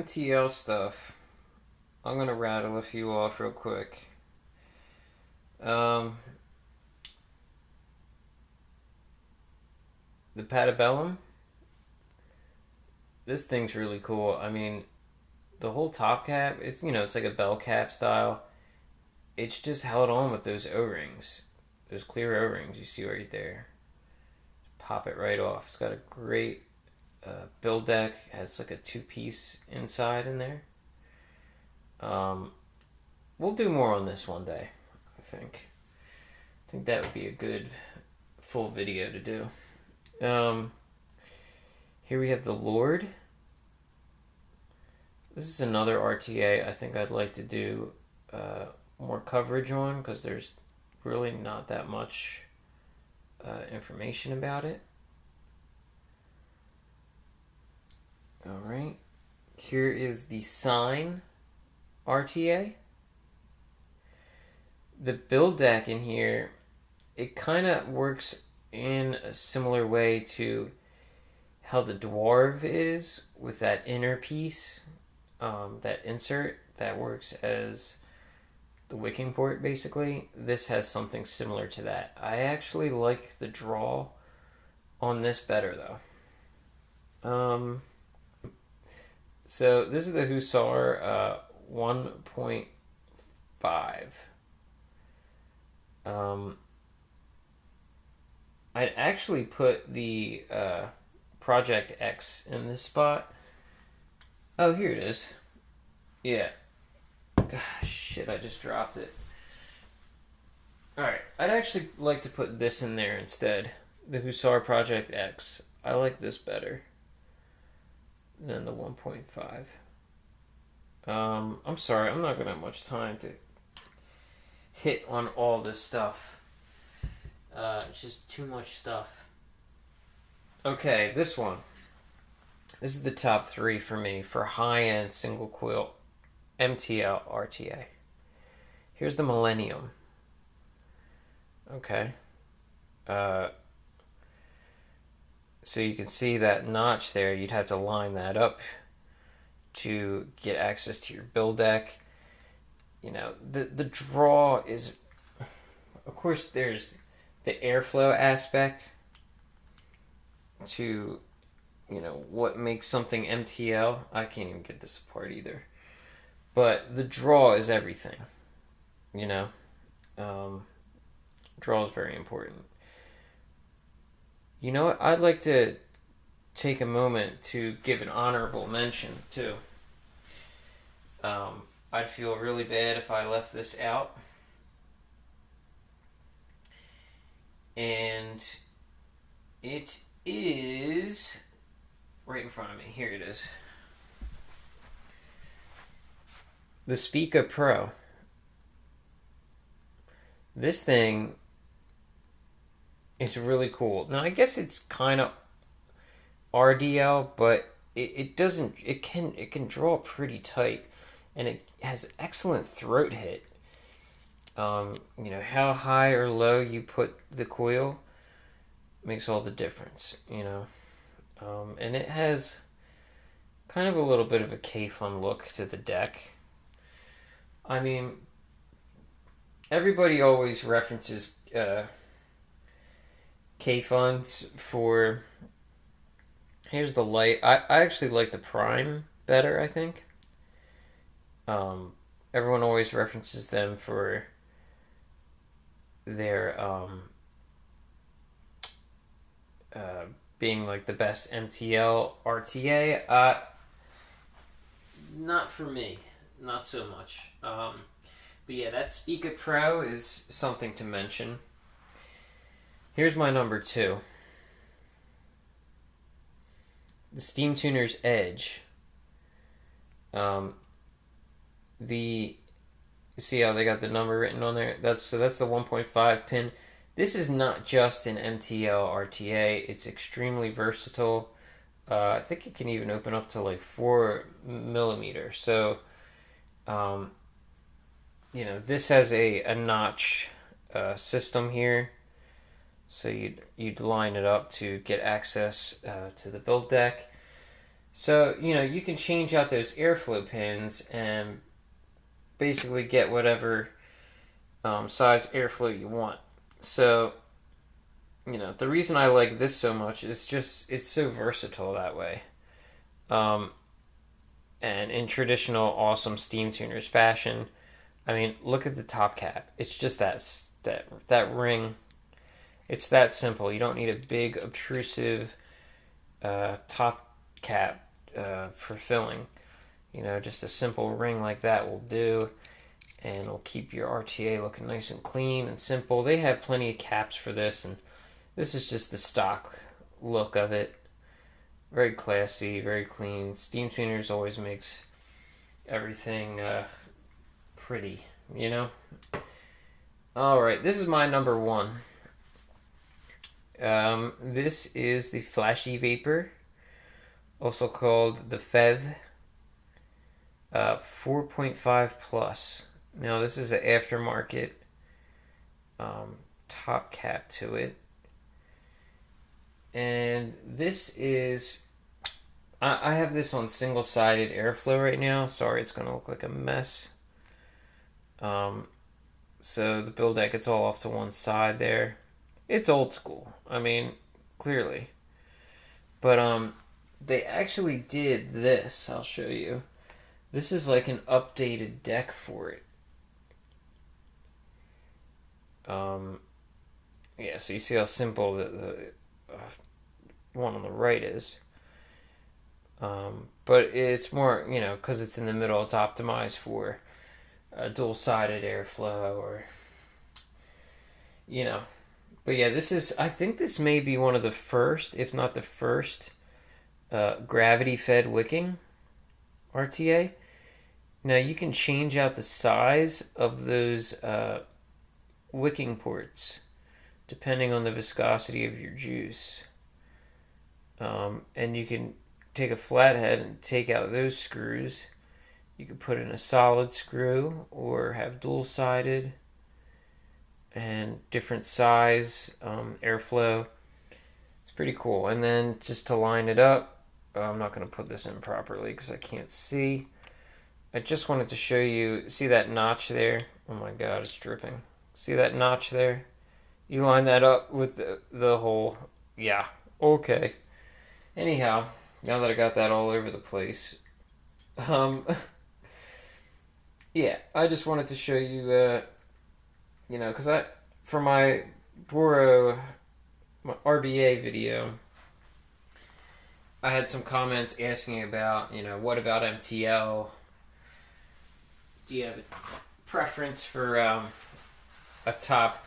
MTL stuff, I'm going to rattle a few off real quick. The Patibulum, this thing's really cool. I mean, the whole top cap, it's like a bell cap style. It's just held on with those O-rings, those clear O-rings you see right there. Pop it right off. It's got a great build deck. It has like a two-piece inside in there. We'll do more on this one day, I think. I think that would be a good full video to do. Here we have the Lord. This is another RTA I think I'd like to do more coverage on because there's really not that much information about it. Alright. Here is the Sine RTA. The build deck in here, it kind of works in a similar way to how the Dwarf is with that inner piece, that insert that works as the wicking port basically. This has something similar to that. I actually like the draw on this better though. So this is the Hussar 1.5. I'd actually put the Project X in this spot. Oh, here it is. Yeah. Gosh, shit, I just dropped it. Alright, I'd actually like to put this in there instead. The Hussar Project X. I like this better than the 1.5. I'm sorry, I'm not going to have much time to hit on all this stuff. It's just too much stuff. Okay, this one. This is the top 3 for me for high-end single coil MTL RTA. Here's the Millennium. Okay. So you can see that notch there. You'd have to line that up to get access to your build deck. You know, the draw is, of course, there's the airflow aspect to, what makes something MTL. I can't even get this apart either. But the draw is everything, draw is very important. You know what? I'd like to take a moment to give an honorable mention, too. I'd feel really bad if I left this out. And it is right in front of me. Here it is. The Spica Pro. This thing is really cool. Now, I guess it's kind of RDL, but it can draw pretty tight, and it has excellent throat hit. How high or low you put the coil makes all the difference, and it has kind of a little bit of a Kayfun look to the deck. I mean, everybody always references Kayfuns for. Here's the Lite. I actually like the Prime better, I think. Everyone always references them for their being like the best MTL RTA. Not for me. Not so much. But yeah, that Spica Pro is something to mention. Here's my number 2. The Steam Tuner's Edge. See how they got the number written on there? That's the 1.5 pin. This is not just an MTL RTA. It's extremely versatile. I think it can even open up to like 4 millimeters. So, this has a notch system here. So you'd line it up to get access to the build deck. So, you know, you can change out those airflow pins and basically get whatever size airflow you want. So, you know, the reason I like this so much is just it's so versatile that way. Um, and in traditional awesome steam tuners fashion, I mean, look at the top cap. It's just that ring. It's that simple. You don't need a big obtrusive top cap for filling. You know, just a simple ring like that will do, and it'll keep your RTA looking nice and clean and simple. They have plenty of caps for this, and this is just the stock look of it. Very classy, very clean. Steam tuners always makes everything pretty, you know? Alright, this is my number one. This is the Flashy Vapor, also called the FEV 4.5 Plus. Now, this is an aftermarket top cap to it. And this is... I have this on single-sided airflow right now. Sorry, it's going to look like a mess. So the build deck, it's all off to one side there. It's old school. I mean, clearly. But they actually did this. I'll show you. This is like an updated deck for it. Yeah, so you see how simple the one on the right is. But it's more, you know, because it's in the middle, it's optimized for a dual-sided airflow or, you know. But yeah, this is, I think this may be one of the first, if not the first, gravity-fed wicking RTA. Now, you can change out the size of those wicking ports depending on the viscosity of your juice. And you can take a flathead and take out those screws. You can put in a solid screw or have dual-sided and different size airflow. It's pretty cool. And then just to line it up, I'm not going to put this in properly because I can't see. I just wanted to show you, see that notch there? Oh my god, it's dripping. See that notch there? You line that up with the hole. Yeah, okay. Anyhow, now that I got that all over the place, yeah, I just wanted to show you, you know, because for my RBA video, I had some comments asking about, you know, what about MTL? Do you have a preference for a top,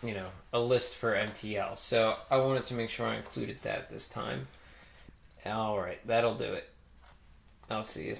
you know, a list for MTL? So I wanted to make sure I included that this time. Alright, that'll do it. I'll see you.